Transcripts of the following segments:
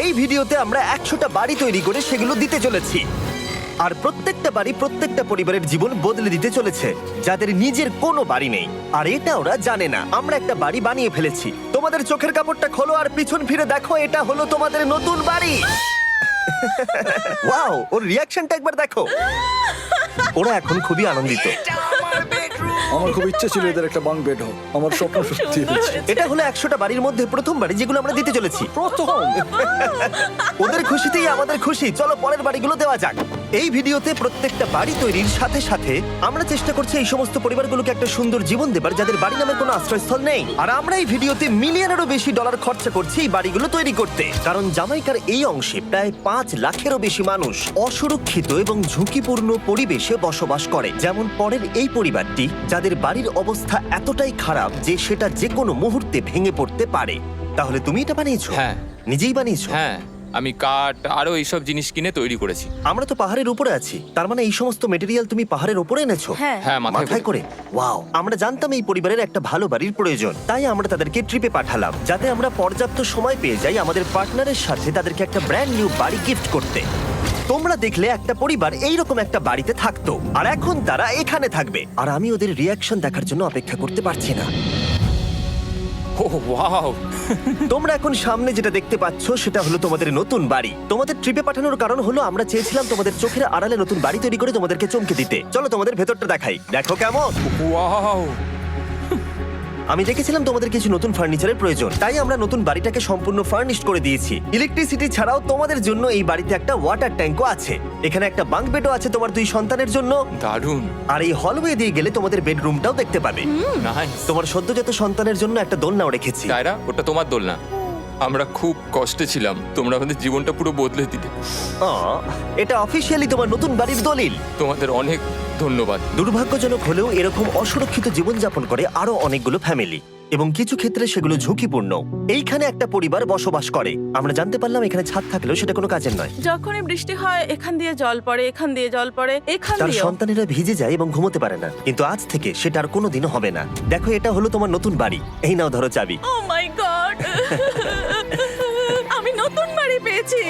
এই ভিডিওতে আমরা 100টা বাড়ি তৈরি করে সেগুলো দিতে চলেছি। আর প্রত্যেকটা বাড়ি প্রত্যেকটা পরিবারের জীবন বদলে দিতে চলেছে, যাদের নিজের কোনো বাড়ি নেই। আর এটা ওরা জানে না। আমরা একটা বাড়ি বানিয়ে ফেলেছি। তোমাদের চোখের কাপড়টা খোলো আর পিছন ফিরে দেখো, এটা হলো তোমাদের নতুন বাড়ি। ওয়াও, ওর রিয়াকশনটা একবার দেখো। ওরা এখন খুবই আনন্দিত। আমার খুব ইচ্ছে ছিল এদের একটা বাং বেড হোক, আমার স্বপ্ন সত্যি হয়েছে। এটা হলো 100টা বাড়ির মধ্যে প্রথম বাড়ি যেগুলো আমরা দিতে চলেছি। প্রথম ওদের খুশিতেই আমাদের খুশি। চলো পরের বাড়িগুলো দেওয়া যাক। এই ভিডিওতে প্রত্যেকটা বাড়ি তৈরির সাথে সাথে আমরা চেষ্টা করছি এই সমস্ত পরিবারগুলোকে একটা সুন্দর জীবন দেবার যাদের বাড়ি নামের কোনো আশ্রয়স্থল নেই। আর আমরা এই ভিডিওতে মিলিয়নেরও বেশি ডলার খরচা করছি এই বাড়িগুলো তৈরি করতে, কারণ জামাইকার এই অংশে প্রায় 5 লাখেরও বেশি মানুষ অসুরক্ষিত এবং ঝুঁকিপূর্ণ পরিবেশে বসবাস করে। যেমন পরের এই পরিবারটি, যাদের বাড়ির অবস্থা এতটাই খারাপ যে সেটা যে কোনো মুহূর্তে ভেঙে পড়তে পারে। তাহলে তুমি এটা বানিয়েছো? হ্যাঁ। নিজেই বানিয়েছো? হ্যাঁ, আমি কাঠ আরো এইসব জিনিস কিনে তৈরি করেছি। আমরা তো পাহাড়ের উপরে আছি, তার মানে এই সমস্ত মেটেরিয়াল তুমি পাহাড়ের উপরে এনেছো? হ্যাঁ। হ্যাঁ, মাথায় করে। ওয়াও, আমরা জানতাম এই পরিবারের একটা ভালো বাড়ির প্রয়োজন, তাই আমরা তাদেরকে ট্রিপে পাঠালাম যাতে আমরা পর্যাপ্ত সময় পেয়ে যাই আমাদের পার্টনারের সাথে তাদেরকে একটা ব্র্যান্ড নিউ বাড়ি গিফট করতে। তোমরা দেখলে একটা পরিবার এইরকম একটা বাড়িতে থাকতো, আর এখন তারা এখানে থাকবে। আর আমি ওদের রিয়াকশন দেখার জন্য অপেক্ষা করতে পারছি না। ও ওয়াও, তোমরা এখন সামনে যেটা দেখতে পাচ্ছ সেটা হলো তোমাদের নতুন বাড়ি। তোমাদের ট্রিপে পাঠানোর কারণ হলো আমরা চেয়েছিলাম তোমাদের চোখের আড়ালে নতুন বাড়ি তৈরি করে তোমাদেরকে চমকে দিতে। চলো তোমাদের ভেতরটা দেখাই, দেখো কেমন। ওয়াও। আমি দেখেছিলাম তোমাদের কিছু নতুন ফার্নিচারের প্রয়োজন, তাই আমরা নতুন বাড়িটাকে সম্পূর্ণ ফার্নিশড করে দিয়েছি। ইলেকট্রিসিটি ছাড়াও তোমাদের জন্য এই বাড়িতে একটা ওয়াটার ট্যাঙ্কও আছে। এখানে একটা বাঙ্ক বেডও আছে তোমার 2 সন্তানের জন্য। দারুণ। আর এই হলওয়ে দিয়ে গেলে তোমাদের বেডরুমটাও দেখতে পাবে। নাইস। তোমার সদ্যজাত সন্তানের জন্য একটা দোলনাও রেখেছি। ডায়রা, ওটা তোমার দোলনা। আমরা খুব কষ্টে ছিলাম, তোমরা আমাদের জীবনটা পুরো বদলে দিতে। এটা অফিসিয়ালি তোমার নতুন বাড়ির দলিল। তোমাদের অনেক ধন্যবাদ। দুর্ভাগ্যজনক হলেও এরকম অসুরক্ষিত জীবনযাপন করে আরো অনেকগুলো ফ্যামিলি, এবং কিছু ক্ষেত্রে সেগুলো ঝুঁকিপূর্ণ। এইখানে একটা পরিবার বসবাস করে। আমরা জানতে পারলাম এখানে ছাদ থাকলেও সেটা কোনো কাজের নয়। যখনই বৃষ্টি হয় এখান দিয়ে জল পড়ে, এখান দিয়ে জল পড়ে, এখান তার দিয়ে। সন্তানেরা ভিজে যায় এবং ঘুমোতে পারে না, কিন্তু আজ থেকে সেটা আর কোনোদিনও হবে না। দেখো, এটা হলো তোমার নতুন বাড়ি। এই নাও, ধরো চাবি। ও মাই গড, আমি নতুন বাড়ি পেয়েছি।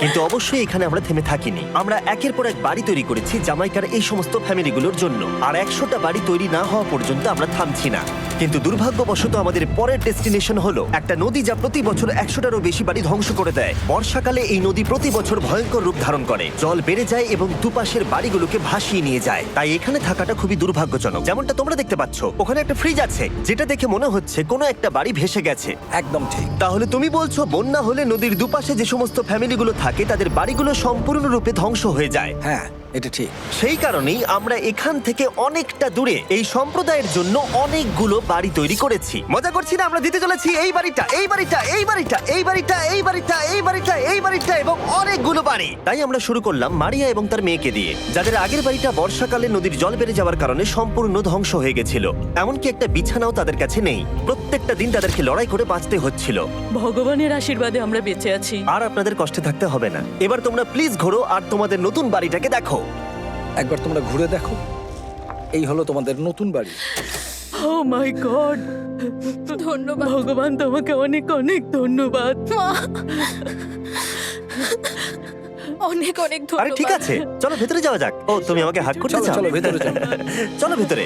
কিন্তু অবশ্যই এখানে আমরা থেমে থাকিনি। আমরা একের পর এক বাড়ি তৈরি করেছি জামাইকার এই সমস্ত ফ্যামিলিগুলোর জন্য। আর 100টা বাড়ি তৈরি না হওয়া পর্যন্ত আমরা থামছি না। কিন্তু দুর্ভাগ্যবশত আমাদের পরের ডেস্টিনেশন হলো একটা নদী যা প্রতি বছর 100টারও বেশি বাড়ি ধ্বংস করে দেয়। বর্ষাকালে এই নদী প্রতি বছর ভয়ঙ্কর রূপ ধারণ করে, জল বেড়ে যায় এবং দুপাশের বাড়িগুলোকে ভাসিয়ে নিয়ে যায়। তাই এখানে থাকাটা খুবই দুর্ভাগ্যজনক। যেমনটা তোমরা দেখতে পাচ্ছ, ওখানে একটা ফ্রিজ আছে যেটা দেখে মনে হচ্ছে কোনো একটা বাড়ি ভেসে গেছে। একদম ঠিক। তাহলে তুমি বলছো বন্যা হলে নদীর দুপাশে যে সমস্ত ফ্যামিলিগুলো থাকে তাদের বাড়িগুলো সম্পূর্ণরূপে ধ্বংস হয়ে যায়। হ্যাঁ, এটা ঠিক। সেই কারণেই আমরা এখান থেকে অনেকটা দূরে এই সম্প্রদায়ের জন্য অনেকগুলো বাড়ি তৈরি করেছি। মজা করছি না? আমরা দিতে চলেছি এই বাড়িটা, এই বাড়িটা, এই বাড়িটা, এই বাড়িটা, এই বাড়িটা, এই বাড়িটা, এই বাড়িটা এবং অনেকগুলো বাড়ি। তাই আমরা শুরু করলাম মারিয়া এবং তার মেয়েকে দিয়ে, যাদের আগের বাড়িটা বর্ষাকালে নদীর জল বেড়ে যাওয়ার কারণে সম্পূর্ণ ধ্বংস হয়ে গেছিল। এমনকি একটা বিছানাও তাদের কাছে নেই। প্রত্যেকটা দিন তাদেরকে লড়াই করে বাঁচতে হচ্ছিল। ভগবানের আশীর্বাদে আমরা বেঁচে আছি। আর আপনাদের কষ্টে থাকতে হবে না। এবার তোমরা প্লিজ ঘোরো আর তোমাদের নতুন বাড়িটাকে দেখো। একবার তোমরা ঘুরে দেখো, এই হলো তোমাদের নতুন বাড়ি। ও মাই গড, ধন্যবাদ ভগবান, তোমাকে অনেক অনেক ধন্যবাদ। অনেক অনেক আরে ধন্যবাদ। ঠিক আছে, চলো ভেতরে যাওয়া যাক। ও, তুমি আমাকে হাত করতে চলো চাও? চলো ভেতরে চলো। চলো ভেতরে।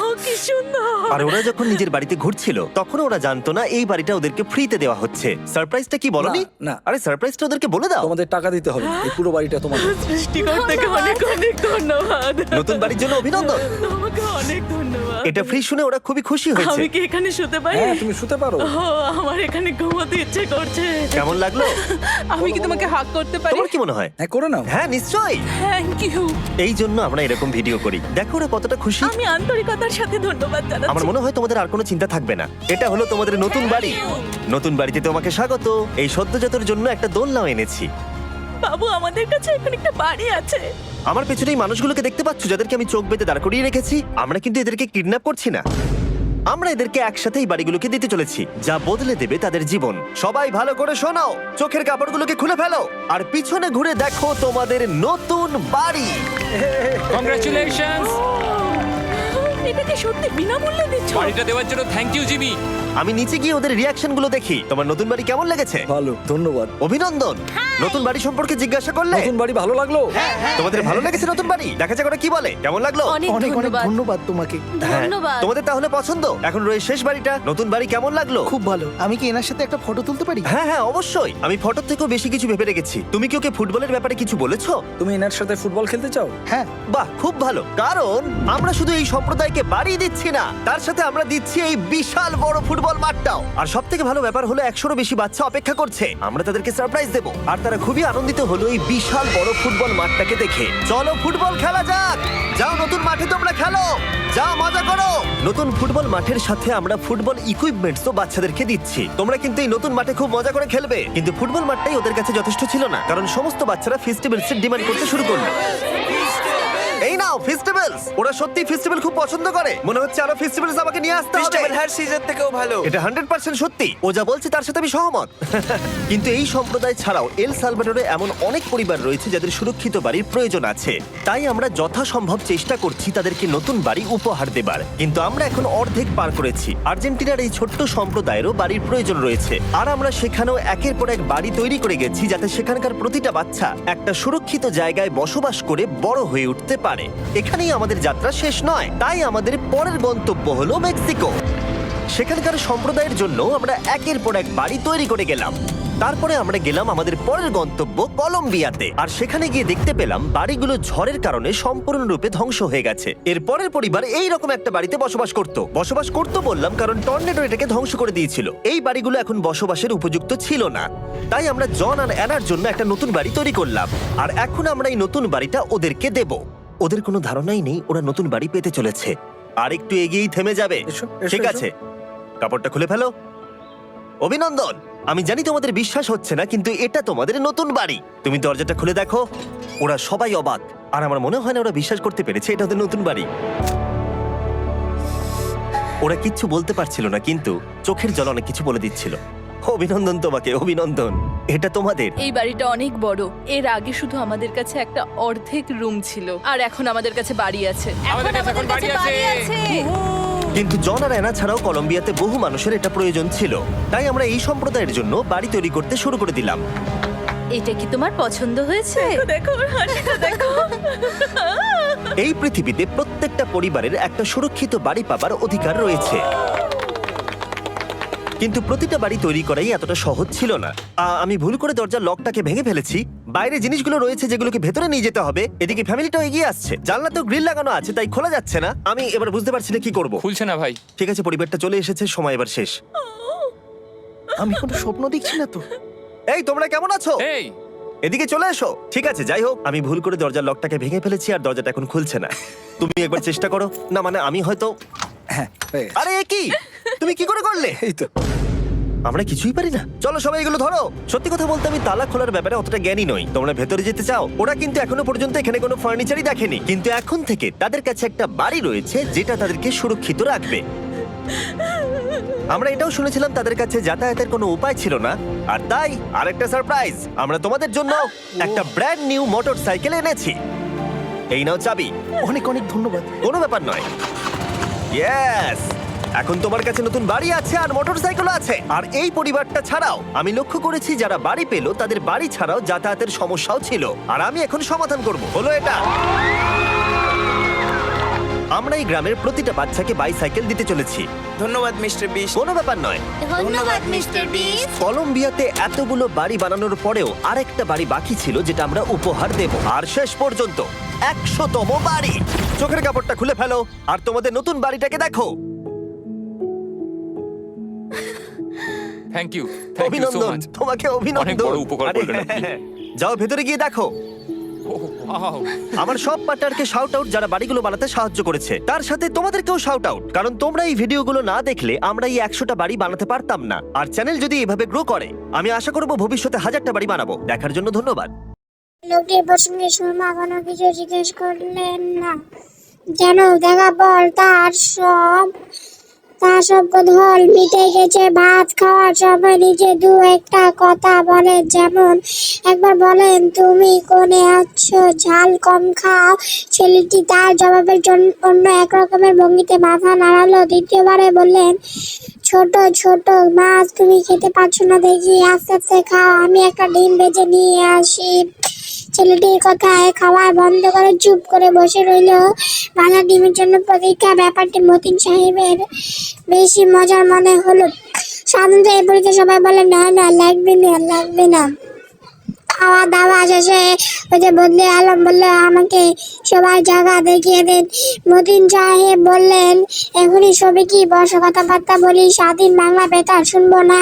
ও, কি সুন্দর। আর ওরা যখন নিজের বাড়িতে ঘুরছিল তখন ওরা জানতো না এই বাড়িটা ওদেরকে ফ্রিতে দেওয়া হচ্ছে। সারপ্রাইজটা কি বলনি? না, না। আরে সারপ্রাইজটা ওদেরকে বলে দাও। তোমাদের টাকা দিতে হবে, এই পুরো বাড়িটা তোমাদের। সৃষ্টিকর্তাকে অনেক অনেক ধন্যবাদ। নতুন বাড়ির জন্য অভিনন্দন। তোমাকে অনেক ধন্যবাদ। এটা ফ্রি শুনে ওরা খুবই খুশি হয়েছে। আমি কি এখানে শুতে পারি? হ্যাঁ, তুমি শুতে পারো। ও, আমার এখানে ঘুমোতে ইচ্ছে করছে। কেমন লাগলো? আমি কি তোমাকে হাগ করতে পারি? তোমার কি মনে হয়? হ্যাঁ, করে নাও। হ্যাঁ, নিশ্চয়ই। Thank you. এই জন্য আমরা এরকম ভিডিও করি। দেখো ওরা কতটা খুশি। আমি আন্তরিকতার সাথে ধন্যবাদ আমার জানাচ্ছি। মনে হয় তোমাদের আর কোনো চিন্তা থাকবে না। এটা হলো তোমাদের নতুন বাড়ি। নতুন বাড়িতে তোমাকে স্বাগত। এই সদ্যজাতর জন্য একটা দোলনাও এনেছি। বাবু, আমাদের কাছে এখানে একটা বাড়ি আছে। আমার পেছনে এই মানুষগুলোকে দেখতে পাচ্ছ যাদেরকে আমি চোখ বেঁধে দাঁড় করিয়ে রেখেছি? আমরা কিন্তু এদেরকে কিডন্যাপ করছি না। আমরা এদেরকে একসাথে এই বাড়িগুলোকে দিতে চলেছি, যা বদলে দেবে তাদের জীবন। সবাই ভালো করে শোনো, চোখের কাপড়গুলোকে খুলে ফেলো আর পিছনে ঘুরে দেখো তোমাদের নতুন বাড়ি। কংগ্রাচুলেশনস। এটা কি সত্যি বিনামূল্যে দিচ্ছ? বাড়িটা দেওয়ার জন্য থ্যাংক ইউ জিমি। আমি নিচে গিয়ে ওদের রিয়াকশন গুলো দেখি। তোমার নতুন বাড়ি কেমন লেগেছে? ভালো, ধন্যবাদ। অভিনন্দন। নতুন বাড়ি সম্পর্কে জিজ্ঞাসা করলে? নতুন বাড়ি ভালো লাগলো? তোমাদের ভালো লেগেছে নতুন বাড়ি? দেখা যাক ওরা কি বলে। কেমন লাগলো? অনেক অনেক অনেক ধন্যবাদ। ধন্যবাদ তোমাকে। হ্যাঁ, ধন্যবাদ। তোমাদের তাহলে পছন্দ। এখন রয়েছে শেষ বাড়িটা। নতুন বাড়ি কেমন লাগলো? খুব ভালো। আমি কি এনার সাথে একটা ফটো তুলতে পারি? হ্যাঁ হ্যাঁ অবশ্যই। আমি ফটোর থেকেও বেশি কিছু ভেবে রেখেছি। তুমি কি ওকে ফুটবলের ব্যাপারে কিছু বলেছো? তুমি এনার সাথে ফুটবল খেলতে চাও? হ্যাঁ। বাহ, খুব ভালো। কারণ আমরা শুধু এই সম্প্রদায়কে বাড়ি দিচ্ছি না, তার সাথে আমরা দিচ্ছি এই বিশাল বড় ফুটবল মাঠটাও। আর সব থেকে ভালো ব্যাপার হলো 100-রও বেশি বাচ্চা অপেক্ষা করছে। আমরা তাদেরকে সারপ্রাইজ দেব, আর তারা খুবই আনন্দিত হলো এই বিশাল বড় ফুটবল মাঠটাকে দেখে। চলো ফুটবল খেলা যাক। যাও নতুন মাঠে তোমরা খেলো, যাও মজা করো। নতুন ফুটবল মাঠের সাথে আমরা ফুটবল ইকুইপমেন্টসও বাচ্চাদেরকে দিচ্ছি। তোমরা কিন্তু এই নতুন মাঠে খুব মজা করে খেলবে। কিন্তু ফুটবল মাঠটাই ওদের কাছে যথেষ্ট ছিল না, কারণ সমস্ত বাচ্চারা ফেস্টিভ্যালসের ডিমান্ড করতে শুরু করলো। এই নাও ফেস্টিভ্যালস। ওরা সত্যি ফেস্টিভ্যাল খুব পছন্দ করে। মনে হচ্ছে আরো ফেস্টিভ্যালস আমাকে নিয়ে আসতে হবে। হার সিজন থেকেও ভালো। এটা 100% সত্যি। ও যা বলছে তার সাথে আমি সহমত। কিন্তু এই সম্প্রদায় ছাড়াও এল সালভাডোরে এমন অনেক পরিবার রয়েছে যাদের সুরক্ষিত বাড়ির প্রয়োজন আছে। তাই আমরা যথাসম্ভব চেষ্টা করছি তাদেরকে নতুন বাড়ি উপহার দেবার। কিন্তু আমরা এখন অর্ধেক পার করেছি। আর্জেন্টিনার এই ছোট্ট সম্প্রদায়েরও বাড়ির প্রয়োজন রয়েছে, আর আমরা সেখানেও একের পর এক বাড়ি তৈরি করে গেছি যাতে সেখানকার প্রতিটা বাচ্চা একটা সুরক্ষিত জায়গায় বসবাস করে বড় হয়ে উঠতে পারে। এখানেই আমাদের যাত্রা শেষ নয়, তাই আমাদের পরের গন্তব্য হলো মেক্সিকো। সেখানকার সম্প্রদায়ের জন্য আমরা একের পর এক বাড়ি তৈরি করে গেলাম। তারপরে আমরা গেলাম আমাদের পরের গন্তব্য কলম্বিয়াতে, আর সেখানে গিয়ে দেখতে পেলাম বাড়িগুলো ঝড়ের কারণে সম্পূর্ণরূপে ধ্বংস হয়ে গেছে। এর পরের পরিবার এই রকম একটা বাড়িতে বসবাস করত বললাম কারণ টর্নেডো এটাকে ধ্বংস করে দিয়েছিল। এই বাড়িগুলো এখন বসবাসের উপযুক্ত ছিল না, তাই আমরা জন আর অ্যানার জন্য একটা নতুন বাড়ি তৈরি করলাম। আর এখন আমরা এই নতুন বাড়িটা ওদেরকে দেব। ওদের কোনো ধারণাই নেই ওরা নতুন বাড়ি পেতে চলেছে। আর একটু এগিয়েই থেমে যাবে। এসো, এসো, ঠিক এসো। আছে, কাপড়টা খুলে ফেলো। অভিনন্দন। আমি জানি তোমাদের বিশ্বাস হচ্ছে না, কিন্তু এটা তোমাদের নতুন বাড়ি। তুমি দরজাটা খুলে দেখো। ওরা সবাই অবাক, আর আমার মনে হয় না ওরা বিশ্বাস করতে পেরেছে এটা ওদের নতুন বাড়ি। ওরা কিচ্ছু বলতে পারছিল না, কিন্তু চোখের জল অনেক কিছু বলে দিচ্ছিল। অভিনন্দন তোমাকে, অভিনন্দন। এটা তোমাদের। এই বাড়িটা অনেক বড়। এর আগে শুধু আমাদের কাছে একটা অর্ধেক রুম ছিল, আর এখন আমাদের কাছে বাড়ি আছে। আমাদের কাছে এখন বাড়ি আছে। কিন্তু জন আর অ্যানা ছাড়াও কলম্বিয়াতে বহু মানুষের এটা প্রয়োজন ছিল, তাই আমরা এই সম্প্রদায়ের জন্য বাড়ি তৈরি করতে শুরু করে দিলাম। এটা কি তোমার পছন্দ হয়েছে? দেখো ওর হাসিটা দেখো। এই পৃথিবীতে প্রত্যেকটা পরিবারের একটা সুরক্ষিত বাড়ি পাবার অধিকার রয়েছে, কিন্তু প্রতিটা বাড়ি তৈরি করাই এতটা সহজ ছিল না। আমি ভুল করে দরজার লকটাকে ভেঙে ফেলেছি। বাইরে জিনিসগুলো রয়েছে যেগুলোকে ভেতরে নিয়ে যেতে হবে। এদিকে ফ্যামিলিটাও এগিয়ে আসছে। জানলা তো গ্রিল লাগানো আছে, তাই খোলা যাচ্ছে না। আমি এবার বুঝতে পারছি না কি করব। খুলছে না ভাই। ঠিক আছে, পরিবারটা চলে এসেছে, সময় এবার শেষ। আমি কোনো স্বপ্ন দেখছি না তো। এই তোমরা কেমন আছো? এই এদিকে চলে এসো। ঠিক আছে, যাই হোক, আমি ভুল করে দরজার লকটাকে ভেঙে ফেলেছি আর দরজাটা এখন খুলছে না। তুমি একবার চেষ্টা করো না। মানে আমি হয়তো। হ্যাঁ, হয়ে গেছে। আরে এ কি, তুমি কি করে করলে? এই তো। আমরা কিছুই পারি না। চলো সবাই এগুলো ধরো। সত্যি কথা বলতে আমি তালা খোলার ব্যাপারে অতটা জ্ঞানী নই। তোমরা ভেতরে যেতে চাও? ওরা কিন্তু এখনো পর্যন্ত এখানে কোনো ফার্নিচারই দেখেনি, কিন্তু এখন থেকে তাদের কাছে একটা বাড়ি রয়েছে যেটা তাদেরকে সুরক্ষিত রাখবে। আমরা এটাও শুনেছিলাম তাদের কাছে যাতায়াতের কোনো উপায় ছিল না, আর তাই আরেকটা সারপ্রাইজ, আমরা তোমাদের জন্য একটা ব্র্যান্ড নিউ মোটরসাইকেল এনেছি। এই নাও চাবি। অনেক অনেক ধন্যবাদ। কোনো ব্যাপার নয়। ইয়েস, এখন তোমার কাছে নতুন বাড়ি আছে আর মোটরসাইকেল আছে। আর এই পরিবারটা ছাড়াও আমি লক্ষ্য করেছি যারা বাড়ি পেল তাদের বাড়ি ছাড়াও যাতায়াতের সমস্যাও ছিল, আর আমি এখন সমাধান করব। হলো এটা। আমরা এই গ্রামের প্রতিটা বাচ্চাকে বাইসাইকেল দিতে চলেছি। ধন্যবাদ মিস্টার বিশ। কোনো ব্যাপার নয়। ধন্যবাদ মিস্টার বিস্ট। কলম্বিয়াতে এতগুলো বাড়ি বানানোর পরেও আরেকটা বাড়ি বাকি ছিল যেটা আমরা উপহার দেব। আর শেষ পর্যন্ত 100তম বাড়ি। চোখের কাপড়টা খুলে ফেলো আর তোমাদের নতুন বাড়িটাকে দেখো। থ্যাংক ইউ সো অভিনন্দন মাচ। তোমাকে, অনেক অভিনন্দন। বড় উপকার আরে, করলেন আপনি। যাও ভেতরে গিয়ে দেখো। ওয়াও আমার সব পার্টনারকে শাউট আউট যারা বাড়িগুলো বানাতে সাহায্য করেছে। তার সাথে তোমাদেরকেও শাউট আউট, কারণ তোমরা এই ভিডিওগুলো না দেখলে আমরা এই 100টা বাড়ি বানাতে পারতাম না। আর চ্যানেল যদি এভাবে গ্রো করে আমি আশা করব ভবিষ্যতে 1000টা বাড়ি বানাবো। দেখার জন্য ধন্যবাদ। লোকটির প্রসঙ্গে শর্মা কোনো কিছু জিজ্ঞেস করলেন না, যেন দেখা পর তার সব কৌতূহল মিটে গেছে। ভাত খাওয়ার সময় নিজে দু একটা কথা বলেন, যেমন একবার বলেন, তুমি কোণে আছো, ঝাল কম খাও। ছেলেটি তার জবাবের জন্য অন্য এক রকমের ভঙ্গিতে মাথা নাড়ালো। দ্বিতীয়বারে বললেন, ছোট ছোট মাছ তুমি খেতে পারছো না দেখি আস্তে আস্তে খাও, আমি একটা ডিম ভেজে নিয়ে আসি। ছেলেটির কথায় খাওয়া বন্ধ করে চুপ করে বসে রইল। ভাজা ডিমের জন্য প্রতীক্ষা। ব্যাপারটি মতিন সাহেবের বেশি মজার মনে হলো। সাধারণত এই পরিচয় সবাই বলে না না লাগবে না লাগবে না। খাওয়া দাওয়া শেষে ওই যে বদলে আলম বললো আমাকে সবার জায়গা দেখিয়ে দিন। মতিন সাহেব বললেন এখনই সবে কি বর্ষ কথাবার্তা বলি, স্বাধীন বাংলা বেতার শুনবো না?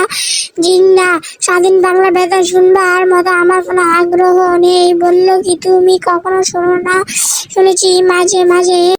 জিন্না স্বাধীন বাংলা বেতার শুনবার মতো আমার কোনো আগ্রহ নেই। বললো কি তুমি কখনো শোনো না? শুনেছি মাঝে মাঝে।